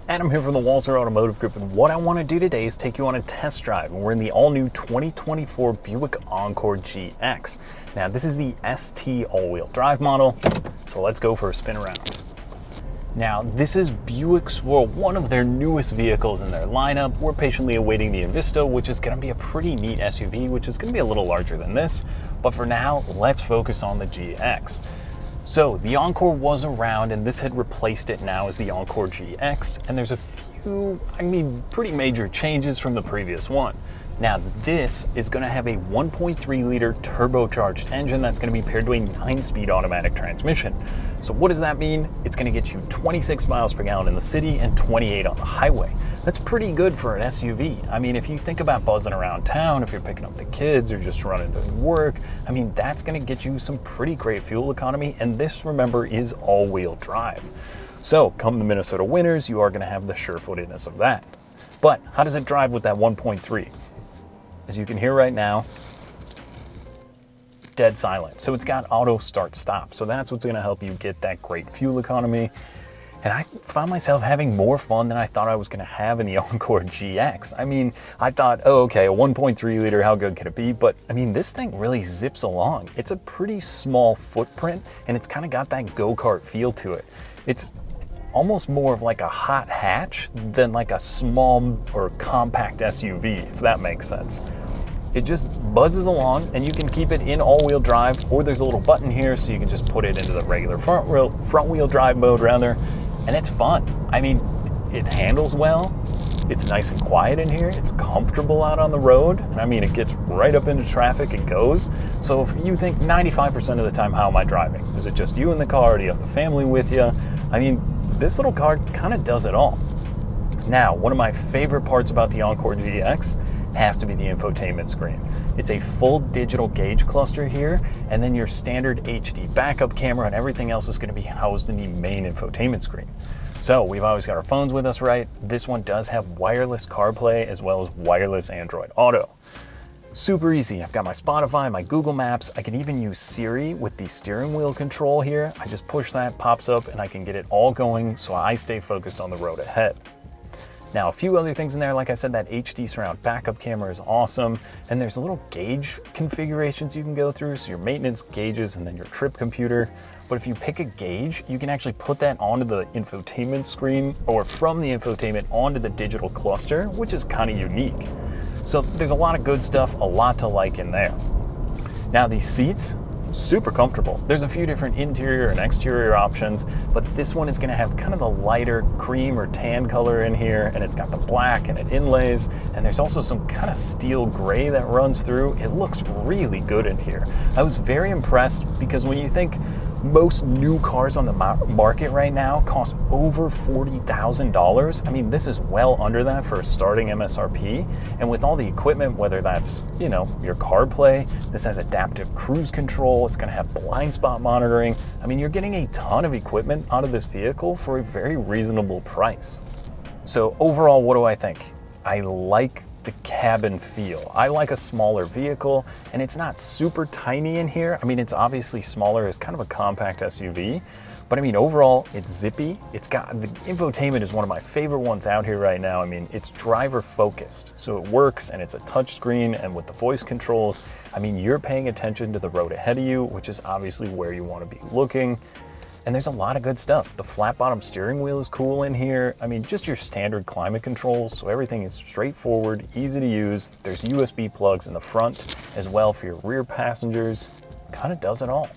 Adam here from the Walser Automotive Group, and what I want to do today is take you on a test drive. We're in the all-new 2024 Buick Encore GX. Now, this is the ST all-wheel drive model, so let's go for a spin around. Now, this is Buick's, one of their newest vehicles in their lineup. We're patiently awaiting the Invista, which is going to be a pretty neat SUV, which is going to be a little larger than this. But for now, let's focus on the GX. So the Encore was around, and this had replaced it now as the Encore GX, and there's a few, pretty major changes from the previous one. Now this is going to have a 1.3 liter turbocharged engine that's going to be paired to a 9-speed automatic transmission. So what does that mean? It's going to get you 26 miles per gallon in the city and 28 on the highway. That's pretty good for an SUV. I mean, if you think about buzzing around town, if you're picking up the kids or just running to work, that's going to get you some pretty great fuel economy. And this, remember, is all-wheel drive. So come the Minnesota winters, you are going to have the sure-footedness of that. But how does it drive with that 1.3? As you can hear right now, dead silent. So it's got auto start stop. So that's what's gonna help you get that great fuel economy. And I found myself having more fun than I thought I was gonna have in the Encore GX. I thought, oh, okay, a 1.3 liter, how good can it be? But this thing really zips along. It's a pretty small footprint, and it's kind of got that go-kart feel to it. It's almost more of like a hot hatch than like a small or compact SUV, if that makes sense. It just buzzes along, and you can keep it in all-wheel drive, or there's a little button here so you can just put it into the regular front-wheel drive mode rather, and it's fun. It handles well. It's nice and quiet in here. It's comfortable out on the road. And it gets right up into traffic and goes. So if you think 95% of the time, how am I driving? Is it just you in the car? Or do you have the family with you? This little car kind of does it all. Now, one of my favorite parts about the Encore GX has to be the infotainment screen. It's a full digital gauge cluster here, and then your standard HD backup camera and everything else is going to be housed in the main infotainment screen. So we've always got our phones with us, right? This one does have wireless CarPlay as well as wireless Android Auto. Super easy. I've got my Spotify, my Google Maps. I can even use Siri with the steering wheel control here. I just push that, pops up, and I can get it all going so I stay focused on the road ahead. Now, a few other things in there. Like I said, that HD surround backup camera is awesome. And there's little gauge configurations you can go through. So your maintenance gauges and then your trip computer. But if you pick a gauge, you can actually put that onto the infotainment screen or from the infotainment onto the digital cluster, which is kind of unique. So there's a lot of good stuff, a lot to like in there. Now these seats, super comfortable. There's a few different interior and exterior options, but this one is gonna have kind of the lighter cream or tan color in here, and it's got the black and it inlays, and there's also some kind of steel gray that runs through. It looks really good in here. I was very impressed because when you think most new cars on the market right now cost over $40,000. This is well under that for a starting MSRP. And with all the equipment, whether that's, your CarPlay, this has adaptive cruise control, it's gonna have blind spot monitoring. You're getting a ton of equipment out of this vehicle for a very reasonable price. So overall, what do I think? I like the cabin feel. I like a smaller vehicle, and it's not super tiny in here. It's obviously smaller as kind of a compact SUV, but overall it's zippy. It's got, the infotainment is one of my favorite ones out here right now. It's driver focused, so it works, and it's a touch screen, and with the voice controls, you're paying attention to the road ahead of you, which is obviously where you want to be looking. And there's a lot of good stuff. The flat bottom steering wheel is cool in here. Just your standard climate controls, so everything is straightforward, easy to use. There's USB plugs in the front as well for your rear passengers. Kind of does it all.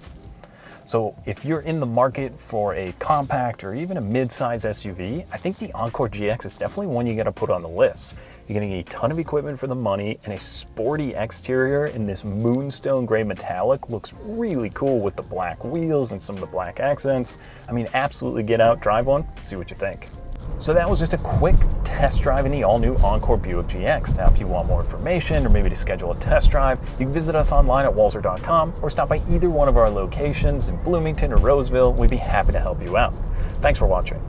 So if you're in the market for a compact or even a mid-size SUV, I think the Encore GX is definitely one you gotta put on the list. You're getting a ton of equipment for the money, and a sporty exterior in this moonstone gray metallic looks really cool with the black wheels and some of the black accents. Absolutely get out, drive one, see what you think. So that was just a quick test drive in the all-new Encore Buick GX. Now, if you want more information or maybe to schedule a test drive, you can visit us online at walser.com or stop by either one of our locations in Bloomington or Roseville. We'd be happy to help you out. Thanks for watching.